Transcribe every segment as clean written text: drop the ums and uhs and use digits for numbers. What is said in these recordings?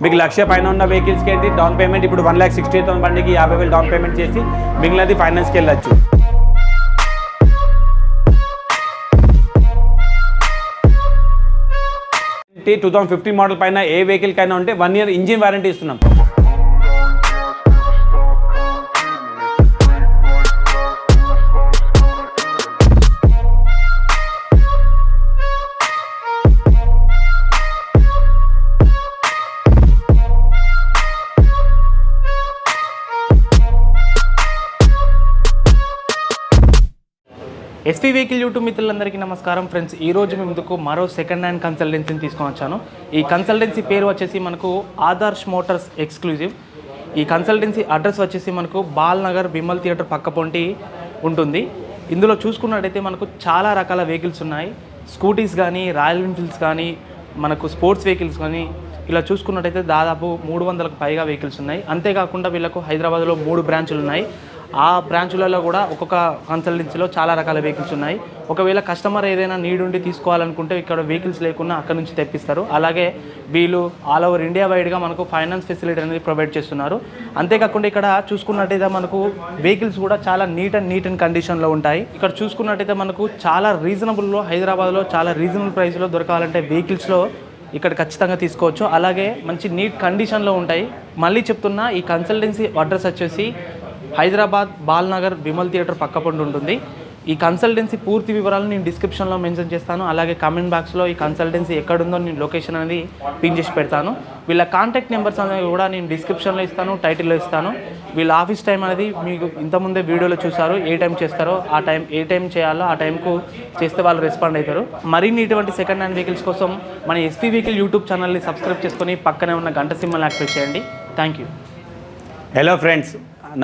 మీకు లక్ష పైన ఉన్న వెహికల్స్కి ఏంటి డౌన్ పేమెంట్ ఇప్పుడు 1,60,000 బండికి 50,000 డౌన్ పేమెంట్ చేసి మిగిలినది ఫైనాన్స్కి వెళ్ళచ్చు. 2015 మోడల్ పైన ఏ వెహికల్ కైనా ఉంటే 1 year ఇంజిన్ వారంటీ ఇస్తున్నాం. ఎస్పీ వెహికల్ యూట్యూబ్ మిత్రులందరికీ నమస్కారం ఫ్రెండ్స్. ఈరోజు మీ ముందుకు మరో సెకండ్ హ్యాండ్ కన్సల్టెన్సీని తీసుకొని వచ్చాను. ఈ కన్సల్టెన్సీ పేరు వచ్చేసి మనకు ఆదర్శ్ మోటార్స్ ఎక్స్క్లూజివ్. ఈ కన్సల్టెన్సీ అడ్రస్ వచ్చేసి మనకు బాల్ నగర్ విమల్ థియేటర్ పక్క పొంటి ఉంటుంది. ఇందులో చూసుకున్నట్టయితే మనకు చాలా రకాల వెహికల్స్ ఉన్నాయి. స్కూటీస్ కానీ, రాయల్ ఎన్ఫీల్డ్స్ కానీ, మనకు స్పోర్ట్స్ వెహికల్స్ కానీ, ఇలా చూసుకున్నట్టయితే దాదాపు 300కు పైగా వెహికల్స్ ఉన్నాయి. అంతేకాకుండా వీళ్ళకు హైదరాబాద్లో 3 బ్రాంచులు ఉన్నాయి. ఆ బ్రాంచులలో కూడా ఒక్కొక్క కన్సల్టెన్సీలో చాలా రకాల వెహికల్స్ ఉన్నాయి. ఒకవేళ కస్టమర్ ఏదైనా నీడ్ ఉండి తీసుకోవాలనుకుంటే ఇక్కడ వెహికల్స్ లేకున్నా అక్కడ నుంచి తెప్పిస్తారు. అలాగే వీళ్ళు ఆల్ ఓవర్ ఇండియా వైడ్గా మనకు ఫైనాన్స్ ఫెసిలిటీ అనేది ప్రొవైడ్ చేస్తున్నారు. అంతేకాకుండా ఇక్కడ చూసుకున్నట్టయితే మనకు వెహికల్స్ కూడా చాలా నీట్ అండ్ కండిషన్లో ఉంటాయి. ఇక్కడ చూసుకున్నట్టయితే మనకు చాలా రీజనబుల్లో, హైదరాబాద్లో చాలా రీజనబుల్ ప్రైస్లో దొరకాలంటే వెహికల్స్లో ఇక్కడ ఖచ్చితంగా తీసుకోవచ్చు. అలాగే మంచి నీట్ కండిషన్లో ఉంటాయి. మళ్ళీ చెప్తున్నా, ఈ కన్సల్టెన్సీ అడ్రస్ వచ్చేసి హైదరాబాద్ బాల్ నగర్ విమల్ థియేటర్ పక్క పొంటి ఉంటుంది. ఈ కన్సల్టెన్సీ పూర్తి వివరాలు నేను డిస్క్రిప్షన్లో మెన్షన్ చేస్తాను. అలాగే కామెంట్ బాక్స్లో ఈ కన్సల్టెన్సీ ఎక్కడుందో నేను లొకేషన్ అనేది పిన్ చేసి పెడతాను. వీళ్ళ కాంటాక్ట్ నెంబర్స్ అనేవి కూడా నేను డిస్క్రిప్షన్లో ఇస్తాను, టైటిల్లో ఇస్తాను. వీళ్ళ ఆఫీస్ టైం అనేది మీకు ఇంతకుముందే వీడియోలో చూసారు. ఏ టైం చేస్తారో ఏ టైం చేయాలో ఆ టైంకు చేస్తే వాళ్ళు రెస్పాండ్ అవుతారు. మరిన్ని ఇటువంటి సెకండ్ హ్యాండ్ వెహికల్స్ కోసం మన ఎస్పీ వెహికల్ యూట్యూబ్ ఛానల్ని సబ్స్క్రైబ్ చేసుకొని పక్కనే ఉన్న గంట సింబల్ యాక్టివేట్ చేయండి. Thank you. హలో ఫ్రెండ్స్,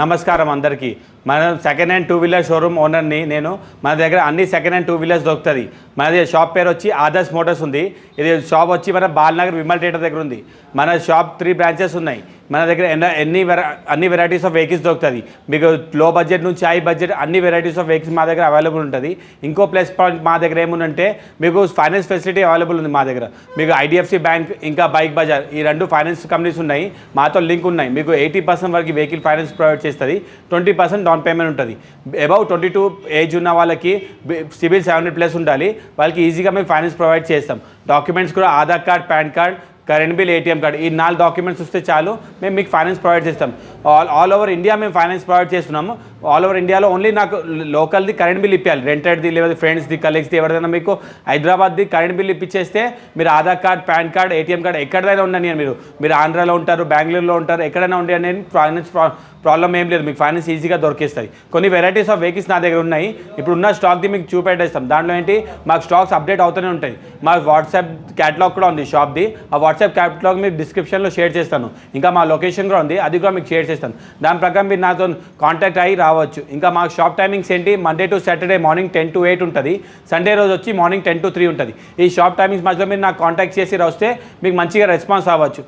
నమస్కారం అందరికీ. మన సెకండ్ హ్యాండ్ 2 వీలర్ షోరూమ్ ఓనర్ని నేను. మన దగ్గర అన్ని సెకండ్ హ్యాండ్ 2 వీలర్స్ దొరుకుతుంది. మనది షాప్ పేరు వచ్చి ఆదర్శ్ మోటార్స్ ఉంది. ఇది షాప్ వచ్చి మన బాల్నగర్ విమల్ థియేటర్ దగ్గర ఉంది. మన షాప్ 3 బ్రాంచెస్ ఉన్నాయి. మన దగ్గర అన్ని వెరైటీస్ ఆఫ్ వెహికల్స్ దొరుకుతుంది. మీకు లో బడ్జెట్ నుంచి హై బడ్జెట్ అన్ని వెరైటీస్ ఆఫ్ వెహికల్స్ మా దగ్గర అవైలబుల్ ఉంటుంది. ఇంకో ప్లస్ పాయింట్ మా దగ్గర ఏముందంటే మీకు ఫైనాన్స్ ఫెసిలిటీ అవైలబుల్ ఉంది మా దగ్గర. మీకు IDFC బ్యాంక్ ఇంకా బైక్ బజార్ ఈ 2 ఫైనాన్స్ కంపెనీస్ ఉన్నాయి, మాతో లింక్ ఉన్నాయి. మీకు 80% వరకు వెహికల్ ఫైనాన్స్ ప్రొవైడ్ చేస్తుంది. 20% డౌన్ పేమెంట్ ఉంటుంది. అబౌవ్ 22 ఏజ్ ఉన్న వాళ్ళకి సిబిల్ 700+ ఉండాలి. వాళ్ళకి ఈజీగా మేము ఫైనాన్స్ ప్రొవైడ్ చేస్తాం. డాక్యుమెంట్స్ కూడా Aadhaar card, pan card, current bill, ATM card ఈ 4 డాక్యుమెంట్స్ వస్తే చాలు, మేము మీకు ఫైనాన్స్ ప్రొవైడ్ చేస్తాం. ఆల్ ఓవర్ ఇండియా మేము ఫైనాన్స్ ప్రొవైడ్ చేస్తున్నాము. ఆల్ ఓవర్ ఇండియాలో ఓన్లీ నాకు లోకల్ది కరెంట్ బిల్ ఇప్పించాలి. రెంటెడ్ది లేదా ఫ్రెండ్స్ది, కలీగ్స్ది ఎవరిదైనా మీకు హైదరాబాద్ది కరెంట్ బిల్ ఇప్పించేస్తే మీరు Aadhaar card, pan card, ATM card ఎక్కడైనా ఉండని మీరు ఆంధ్రాలో ఉంటారు, బెంగళూరులో ఉంటారు, ఎక్కడైనా ఉండి అని ఫైనాన్స్ ప్రాబ్లం ఏం లేదు. మీకు ఫైనాన్స్ ఈజీగా దొరికేస్తుంది. కొన్ని వెరైటీస్ ఆఫ్ వెహికల్స్ నా దగ్గర ఉన్నాయి. ఇప్పుడు ఉన్న స్టాక్ది మీకు చూపెట్టేస్తాం. దాంట్లో ఏంటి మాకు స్టాక్స్ అప్డేట్ అవుతూనే ఉంటాయి. మా వాట్సాప్ క్యాటలాగ్ కూడా ఉంది షాప్ది. ఆ వాట్సాప్ క్యాటలాగ్ మీకు డిస్క్రిప్షన్లో షేర్ చేస్తాను. ఇంకా మా లొకేషన్ కూడా ఉంది, అది కూడా మీకు షేర్ చేస్తాను. దాని ప్రకారం మీరు నాతో కాంటాక్ట్ అయ్యి రావచ్చు. ఇంకా మా షాప్ టైమింగ్స్ ఏంటి, Monday to Saturday morning 10 to 8 ఉంటుంది. సండే రోజు వచ్చి మార్నింగ్ 10 to 3 ఉంటుంది. ఈ షాప్ టైమింగ్స్ మధ్యలో మీరు నాకు కాంటాక్ట్ చేసి వస్తే మీకు మంచిగా రెస్పాన్స్ అవ్వచ్చు.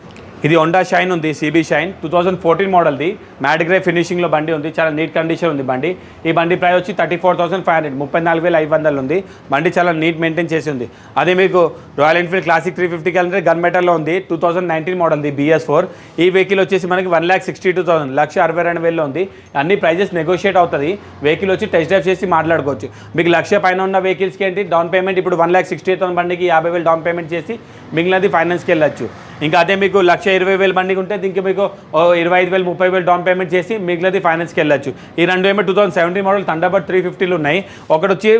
ఇది హోండా షైన్ ఉంది, CB షైన్ 2014 మోడల్ది. మ్యాట్ గ్రే ఫినిషింగ్లో బండి ఉంది. చాలా నీట్ కండిషన్ ఉంది బండి. ఈ బండి ప్రైస్ వచ్చి 34,500, 34,500 ఉంది. బండి చాలా నీట్ మెయింటైన్ చేసి ఉంది. అదే మీకు రాయల్ ఎన్ఫీల్డ్ క్లాసిక్ 350 క్యాలెండర్ గన్ మెటల్లో ఉంది. 2019 మోడల్ది BS4. ఈ వెహికల్ వచ్చేసి మనకి 1,62,000, 1,62,000 ఉంది. అన్ని ప్రైజెస్ నెగోషియేట్ అవుతుంది. వెహికల్ వచ్చి టెస్ట్ డ్రైవ్ చేసి మాట్లాడుకోవచ్చు. మీకు లక్ష పైన ఉన్న వెహికల్స్కి ఏంటి డౌన్ పేమెంట్ ఇప్పుడు 1,60,000 బండికి 50,000 డౌన్ పేమెంట్ చేసి మిగిలినది ఫైనాన్స్కి వెళ్ళచ్చు. ఇంకా అదే మీకు 1,20,000 బండికి ఉంటే దీనికి మీకు 25,000, 30,000 డౌన్ పేమెంట్ చేసి మిగిలినది ఫైనాన్స్కి వెళ్ళచ్చు. ఈ 2 ఏమో 2017 మోడల్ థండర్బర్డ్ 350లు ఉన్నాయి. ఒకటి వచ్చి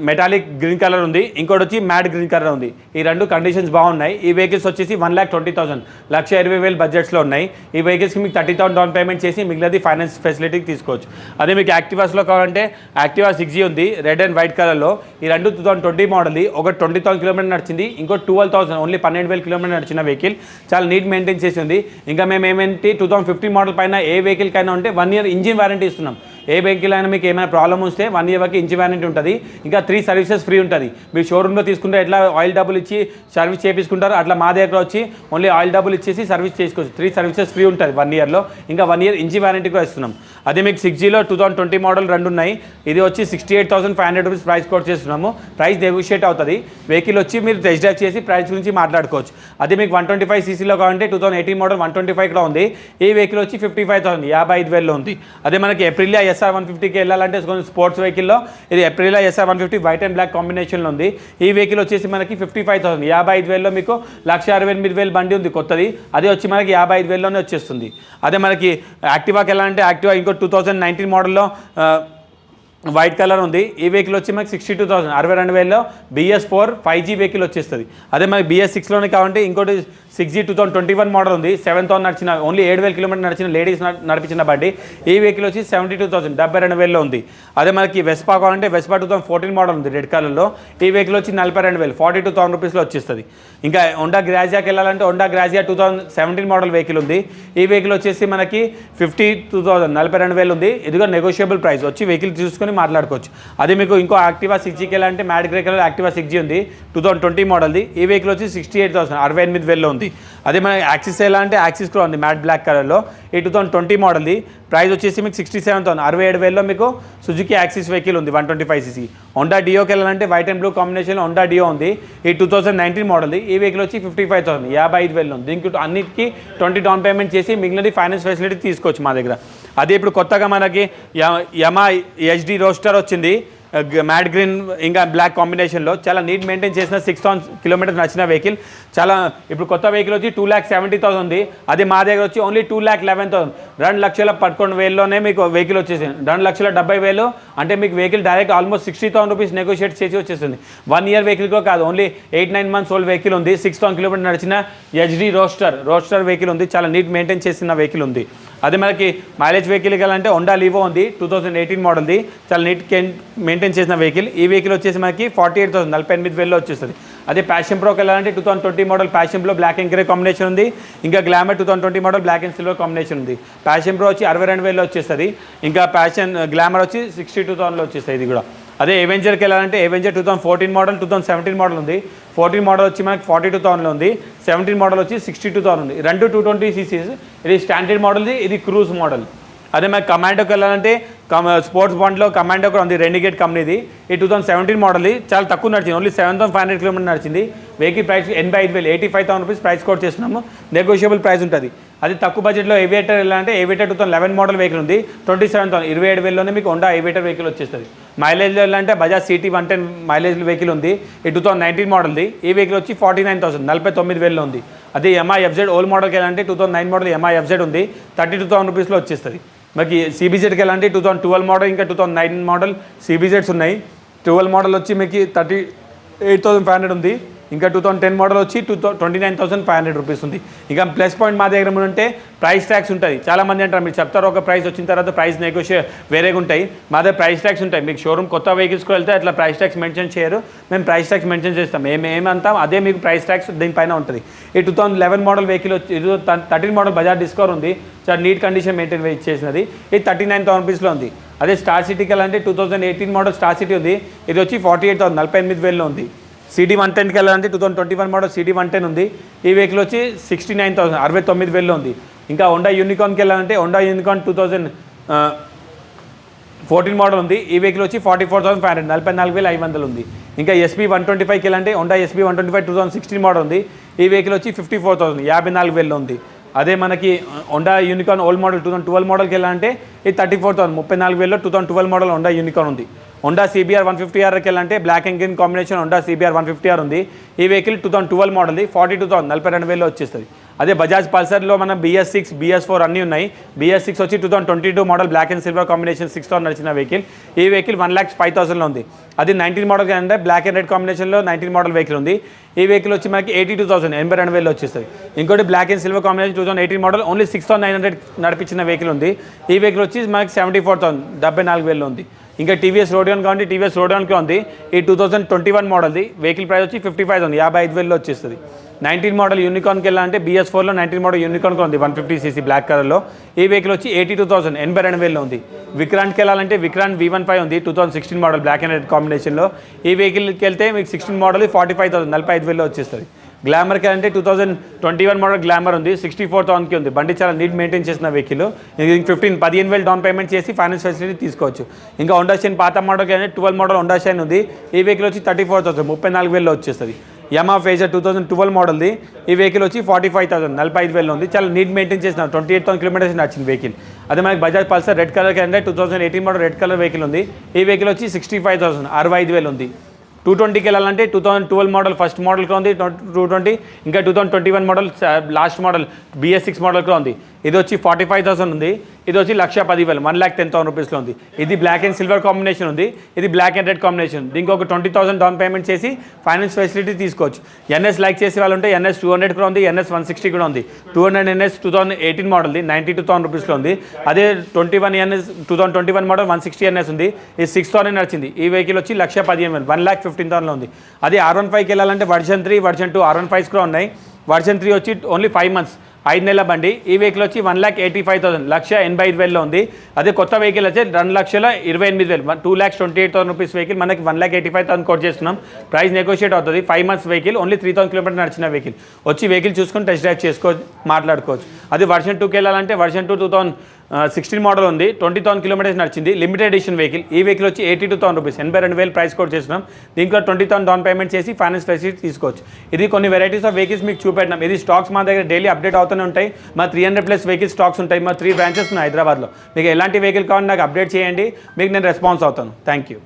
మెటాలిక్ గ్రీన్ కలర్ ఉంది, ఇంకోటి వచ్చి మ్యాట్ గ్రీన్ కలర్ ఉంది. ఈ 2 కండిషన్స్ బాగున్నాయి. ఈ వెహికల్స్ వచ్చేసి 1,20,000, 1,20,000 బడ్జెట్స్లో ఉన్నాయి. ఈ వెహికల్స్కి మీకు 30,000 డౌన్ పేమెంట్ చేసి మిగిలినది ఫైనాన్స్ ఫెసిలిటీకి తీసుకోవచ్చు. అదే మీకు యాక్టివాస్లో కావాలంటే యాక్టివా 6G ఉంది, రెడ్ అండ్ వైట్ కలర్లో. ఈ 2 2020 మోడల్. ఒకటి 20,000 కిలోమీటర్ నడిచింది, ఇంకోటి 12,000, ఓన్లీ 12,000 కిలోమీటర్ నడిచిన వెహికల్. చాలా నీట్ మెయింటైన్ చేసి ఉంది. ఇంకా మేము ఏమేంటి 2015 మోడల్ పైన ఏ వెహికల్ కైనా ఉంటే 1 year ఇంజిన్ వారంటీ ఇస్తున్నాం. ఏ వెహికల్ అయినా మీకు ఏమైనా ప్రాబ్లమ్ వస్తే 1 year వరకు ఇంచు వారంటీ ఉంటుంది. ఇంకా 3 సర్వీసెస్ ఫ్రీ ఉంటుంది. మీరు షోరూమ్లో తీసుకుంటే ఎట్లా ఆయిల్ డబ్బులు ఇచ్చి సర్వీస్ చేయించుకుంటారు, అట్లా మా దగ్గర వచ్చి ఓన్లీ ఆయిల్ డబ్బులు ఇచ్చేసి సర్వీస్ చేసుకోవచ్చు. 3 సర్వీసెస్ ఫ్రీ ఉంటుంది 1 yearలో. ఇంకా 1 year ఇంచు వారంటీ కూడా ఇస్తున్నాం. అదే మీకు 6Gలో 2020 మోడల్ 2 ఉన్నాయి. ఇది వచ్చి 68,500 రూపీస్ ప్రైస్ కోట్ చేస్తున్నాము. ప్రైస్ నెగోషియేట్ అవుతుంది. వెహికల్ వచ్చి మీరు టెస్ట్ డ్రైవ్ చేసి ప్రైస్ గురించి మాట్లాడుకోవచ్చు. అదే మీకు 125cc కావాలంటే 2018 మోడల్ 125 కూడా ఉంది. ఈ వెహికల్ వచ్చి 55,000 55,000లో ఉంది. అదే మనకి Aprilia SR 150కి వెళ్ళాలంటే స్పోర్ట్స్ వెహికల్లో ఇది Aprilia SR 150 వైట్ అండ్ బ్లాక్ కాంబినేషన్లో ఉంది. ఈ వెహికల్ వచ్చేసి మనకి 55,000 55,000లో మీకు 1,68,000 బండి ఉంది కొత్తది. అదే వచ్చి మనకి 55,000లోనే వచ్చేస్తుంది. అదే మనకి యాక్టివాకి వెళ్ళాలంటే యాక్టివా ఇంకో 2019 మోడల్లో వైట్ కలర్ ఉంది. ఈ వెహికల్ వచ్చి మనకి 62,000 62,000లో BS4 5G వెహికల్ వచ్చేస్తుంది. అదే మనకి BS6లోనే కావాలంటే ఇంకోటి 6G 2021 మోడల్ ఉంది. 7,000 నడిచిన ఓన్లీ 7,000 కిలోమీటర్ నడిచిన లేడీస్ నడిపించిన బండి. ఈ వెహికల్ వచ్చి 72,000 72,000లో ఉంది. అదే మనకి వెస్పా కావాలంటే వెస్పా 2014 మోడల్ ఉంది రెడ్ కలర్లో. ఈ వెహికల్ వచ్చి 42,000 42,000 రూపీస్లో వచ్చేస్తుంది. ఇంకా హోండా గ్రాజియాకి వెళ్ళాలంటే హోండా గ్రాజియా 2017 మోడల్ వెహికల్ ఉంది. ఈ వెహికల్ వచ్చేసి మనకి 52,000 42,000 ఉంది. ఇదిగో నెగోషియబుల్ ప్రైస్ వచ్చి వెహికల్ చూసుకొని మాట్లాడుకోవచ్చు. అదే మీకు ఇంకో యాక్టివా 6Gకి వెళ్ళాలంటే mat grey colour Activa 6G ఉంది 2020 మోడల్ది. ఈ వెహికల్ వచ్చి 68,000 68,000లో ఉంది. అదే మన యాక్సిస్ ఎలా అంటే యాక్సిస్ కూడా ఉంది మ్యాట్ బ్లాక్ కలర్లో. ఈ 2020 మోడల్ది ప్రైస్ వచ్చేసి మీకు 67,000 67,000లో మీకు సుజుకి యాక్సిస్ వెహికల్ ఉంది 125cc. హోండా డియోకి వెళ్ళాలంటే వైట్ అండ్ బ్లూ కాంబినేషన్లో హోండా డియో ఉంది. ఈ 2019 మోడల్ది. ఈ వెహికల్ వచ్చి 55,000 55,000 ఉంది. దీనికి అన్నిటికీ 20 డౌన్ పేమెంట్ చేసి మిగిలినది ఫైనాన్స్ ఫెసిలిటీ తీసుకోవచ్చు మా దగ్గర. అదే ఇప్పుడు కొత్తగా మనకి యమా HD రోస్టర్ వచ్చింది మ్యాట్ గ్రీన్ ఇంకా బ్లాక్ కాంబినేషన్లో. చాలా నీట్ మెయింటైన్ చేసిన 6,000 కిలోమీటర్స్ నచ్చిన వెహికల్. చాలా ఇప్పుడు కొత్త వెహికల్ వచ్చి 2,70,000 ఉంది. అది మా దగ్గర వచ్చి ఓన్లీ 2,11,000 2,11,000లోనే మీకు వెహికల్ వచ్చేసింది. 2,70,000 అంటే మీకు vehicle direct almost 60,000 rupees negotiate చేసి వచ్చేస్తుంది. 1 year వెహికల్ కూడా కాదు, ఓన్లీ 8-9 months ఓల్డ్ వెహికల్ ఉంది. 6,000 కిలోమీటర్ నడిచిన HD రోస్టర్ వెహికల్ ఉంది. చాలా నీట్ మెయింటైన్ చేసిన వెహికల్ ఉంది. అదే మనకి మైలేజ్ వెహికల్ వెళ్ళాలంటే హోండా లీవో ఉంది 2018 మోడల్ది. చాలా నీట్ మెయింటైన్ చేసిన వెహికల్. ఈ వెహికల్ వచ్చేసి మనకి 48,000 48,000లో వచ్చేస్తుంది. అదే ప్యాషన్ ప్రోకి వెళ్ళాలంటే 2020 model passion pro black and grey combination ఉంది. ఇంకా glamour 2020 model black and silver combination ఉంది. ప్యాషన్ ప్రో వచ్చి 62,000లో వచ్చేస్తుంది. ఇంకా గ్లామర్ వచ్చి 62,000లో వచ్చేస్తుంది ఇది కూడా. అదే ఎవెంజర్కి వెళ్ళాలంటే ఎవెంజర్ 2014 మోడల్ 2017 మోడల్ ఉంది. 14 మోడల్ వచ్చి మనకి 42,000లో ఉంది. 17 మోడల్ వచ్చి 62,000 ఉంది. రెండు 220cc. ఇది స్టాండర్డ్ మోడల్ది, ఇది క్రూజ్ మోడల్. అదే మనకి కమాండోకి వెళ్ళాలంటే స్పోర్ట్స్ బాండ్లో కమాండో కూడా ఉంది రెనిగేట్ కంపెనీది. ఈ 2017 మోడల్ది చాలా తక్కువ నడిచింది, ఓన్లీ 7,500 కిలోమీటర్ నడిచింది. Vehicle price 85,000 85,000 rupees price coat చేస్తున్నాము. నెగోషియబుల్ ప్రైస్ ఉంటుంది. అది తక్కువ బడ్జెట్లో ఏవియేటర్ వెళ్ళాలంటే ఏవియేటర్ 2011 మోడల్ వెహికల్ ఉంది 27,000 27,000లోనే మీకు హోండా ఏవియేటర్ వెహికల్ వచ్చేస్తుంది. మైలేజ్లో వెళ్ళాలంటే బజాజ్ CT 110 మైలేజ్ వెహికల్ ఉంది. ఈ 2019 మోడల్ది. ఈ వెహికల్ వచ్చి 49,000 49,000లో ఉంది. అదే MI FZ ఓల్డ్ మోడల్కి వెళ్ళాలంటే 2009 మోడల్ MI FZ ఉంది 32,000 రూపీస్లో వచ్చేస్తుంది. మనకి CBZకి వెళ్ళాలంటే 2012 మోడల్ ఇంకా 2009 మోడల్ CBZs ఉన్నాయి. 12 మోడల్ వచ్చి మీకు 38,500 ఉంది. ఇంకా 2010 మోడల్ వచ్చి 29,500 రూపీస్ ఉంది. ఇంకా ప్లస్ పాయింట్ మా దగ్గర ఉంటే ప్రైస్ ట్యాక్స్ ఉంటుంది. చాలామంది అంటారు మీరు చెప్తారు ఒక ప్రైస్ వచ్చిన తర్వాత ప్రైస్ నెగోషియేట్ వేరేగా ఉంటాయి. మా దగ్గర ప్రైస్ ట్యాక్స్ ఉంటాయి. మీకు షోరూమ్ కొత్త వెహికల్స్కి వెళ్తే అట్లా ప్రైస్ ట్యాక్స్ మెన్షన్ చేయరు, మేము ప్రైస్ ట్యాక్స్ మెన్షన్ చేస్తాం. ఏమంటాం అదే మీకు ప్రైస్ ట్యాక్స్ దీనిపైన ఉంటుంది. ఈ 2011 మోడల్ వెహికల్ వచ్చి 13 మోడల్ బజాజ్ డిస్కవర్ ఉంది. చాలా నీట్ కండిషన్ మెయింటైన్ చేసినది. ఇది 39,000 రూపీస్లో ఉంది. అదే స్టార్ సిటీకి వెళ్ళాలంటే 2018 మోడల్ స్టార్ సిటీ ఉంది. ఇది వచ్చి 48,000 48,000లో ఉంది. CD 110కి వెళ్ళాలంటే 2021 మోడల్ CD 110 ఉంది. ఈ వెహికల్ వచ్చి 69,000 69,000లో ఉంది. ఇంకా హోండా యూనికార్న్కి వెళ్ళాలంటే హోండా యూనికార్న్ 2014 మోడల్ ఉంది. ఈ వెహికల్ వచ్చి 44,500 44,500 ఉంది. ఇంకా SB 125కి వెళ్ళాలంటే హోండా SB 125 2016 మోడల్ ఉంది. ఈ వెహికల్ వచ్చి 54,000 54,000లో ఉంది. అదే మనకి హోండా యూనికార్న్ ఓల్డ్ మోడల్ 2012 మోడల్కి వెళ్ళాలంటే ఇది 34,000 34,000లో 2012 మోడల్ హోండా యూనికార్న్ ఉంది. హోండా CBR 150Rకి వెళ్ళాలంటే black and green combination Honda CBR 150R ఉంది. ఈ వెహికల్ 2012 మోడల్ది 42,000 42,000లో వచ్చేస్తుంది. అదే బజాజ్ పల్సర్లో మన BS6 BS4 అన్నీ ఉన్నాయి. BS6 వచ్చి 2022 model black and silver combination 6,000 నడిచిన వెహికల్. ఈ వెహికల్ 1,05,000లో ఉంది. అది 19 మోడల్ అంటే బ్లాక్ అండ్ రెడ్ కాంబినేషన్లో 19 మోడల్ వెహికల్ ఉంది. ఈ వెహికల్ వచ్చి మనకి 82,000 82,000లో వచ్చేస్తుంది. ఇంకోటి black and silver combination 2018 model only 6,900 నడిపించిన వెహికల్ ఉంది. ఈ వెహికల్ వచ్చి మనకి 74,000 74,000లో ఉంది. ఇంకా TVS రోడియాన్ కావాలంటే TVS రోడియాన్కి ఉంది. ఈ 2021 మోడల్ది వెహికల్ ప్రైస్ వచ్చి 55,000 55,000లో వచ్చేస్తుంది. 19 మోడల్ యూనికార్న్కి వెళ్ళాలంటే BS4లో 19 మోడల్ యూనికార్న్ ఉంది 150cc బ్లాక్ కలర్లో. ఈ వెహికల్ వచ్చి 82,000 82,000లో ఉంది. విక్రాంట్కి వెళ్ళాలంటే విక్రాంట్ V15 ఉంది 2016 మోడల్ బ్లాక్ అండ్ రెడ్ కాంబినేషన్లో. ఈ వెహికల్కి వెళ్తే మీకు 16 మోడల్ 45,000 45,000లో వచ్చేస్తుంది. గ్లామర్కి వెళ్ళాలంటే 2021 మోడల్ గ్లామర్ ఉంది 64,000కి ఉంది. బండి చాలా నీట్ మెయింటైన్ చేసిన వెహికల్. 15,000 డౌన్ పేమెంట్ చేసి ఫైనాన్స్ ఫెసిలిటీ తీసుకోవచ్చు. ఇంకా హోండా షైన్ పాత మోడల్కి అంటే 12 మోడల్ హోండా షైన్ ఉంది. ఈ వెహికల్ వచ్చి 34,000 34,000లో వచ్చేస్తుంది. యమా ఫేజర్ 2012 మోడల్ది. ఈ వెహికల్ వచ్చి 45,000 45,000లో ఉంది. చాలా నీట్ మెయింటైన్ చేసిన 28,000 కిలోమీటర్స్ నచ్చింది వెహికల్. అదే మనకి బజాజ్ పల్సర్ రెడ్ కలర్కి అంటే 2018 మోడల్ రెడ్ కలర్ వెహికల్ ఉంది. ఈ వెహికల్ వచ్చి 65,000 65,000 ఉంది. 220కి వెళ్ళాలంటే 2012 మోడల్ ఫస్ట్ మోడల్కి ఉంది 220. ఇంకా 2021 మోడల్ లాస్ట్ మోడల్ BS6 మోడల్కి ఉంది. ఇది వచ్చి 45,000 ఉంది. ఇది వచ్చి 1,10,000 1,10,000 రూపీస్లో ఉంది. ఇది బ్లాక్ అండ్ సిల్వర్ కాంబినేషన్ ఉంది. ఇది బ్లాక్ అండ్ రెడ్ కాంబినేషన్. దీనికి ఒక 20,000 డౌన్ పేమెంట్ చేసి ఫైనాన్స్ ఫెసిలిటీ తీసుకోవచ్చు. NS లైక్ చేసే వాళ్ళు ఉంటే NS 200 కూడా ఉంది. NS 160 కూడా ఉంది. 200 NS 2018 మోడల్ది 92,000 రూపీస్లో ఉంది. అదే 21 NS 2021 మోడల్ 160 NS ఉంది. ఇది 6,000 నచ్చింది. ఈ వెహికల్ వచ్చి 1,15,000 1,15,000లో ఉంది. అదే R15కి వెళ్ళాలంటే వర్షన్ 3 వర్షన్ 2 R15s కూడా ఉన్నాయి. వర్షన్ 3 వచ్చి ఓన్లీ 5 months 5 నెలల బండి. ఈ వెహికల్ వచ్చి 1,85,000 1,85,000లో ఉంది. అదే కొత్త వెహికల్ వచ్చి 2,28,000 2,28,000 రూపీస్ వెహికల్ మనకి 1,85,000 కోట్ చేస్తున్నాం. ప్రైస్ నెగోషియేట్ అవుతుంది. 5 months వెహికల్ ఓన్లీ 3,000 కిలోమీటర్ నడిచిన వెహికల్. వచ్చి వెహికల్ చూసుకొని టెస్ట్ డ్రైవ్ మాట్లాడుకోవచ్చు. అది వర్షన్ 2కి వెళ్ళాలంటే వర్షన్ 2 2016 మోడల్ ఉంది 20,000 కిలోమీటర్స్ నడిచింది. Limited edition vehicle. ఈ వెహికల్ వచ్చి 82,000 రూపీస్ 82,000 ప్రైస్ కోట్ చేస్తున్నాం. దీంట్లో 20,000 డౌన్ పేమెంట్ చేసి ఫైనాన్స్ ఫెసిలిటీ తీసుకోవచ్చు. ఇది కొన్ని వెరైటీస్ ఆఫ్ వెహికల్స్ మీకు చూపెట్టినాం. ఇది స్టాక్స్ మా దగ్గర డైలీ అప్డేట్ అవుతూనే ఉంటాయి. మా 300+ వెహికల్ స్టాక్స్ ఉంటాయి. మా 3 బ్రాంచెస్ ఉన్నాయి హైదరాబాద్లో. మీకు ఎలాంటి వెహికల్ కావాలని నాకు అప్డేట్ చేయండి. మీకు నేను రెస్పాన్స్ అవుతాను. Thank you.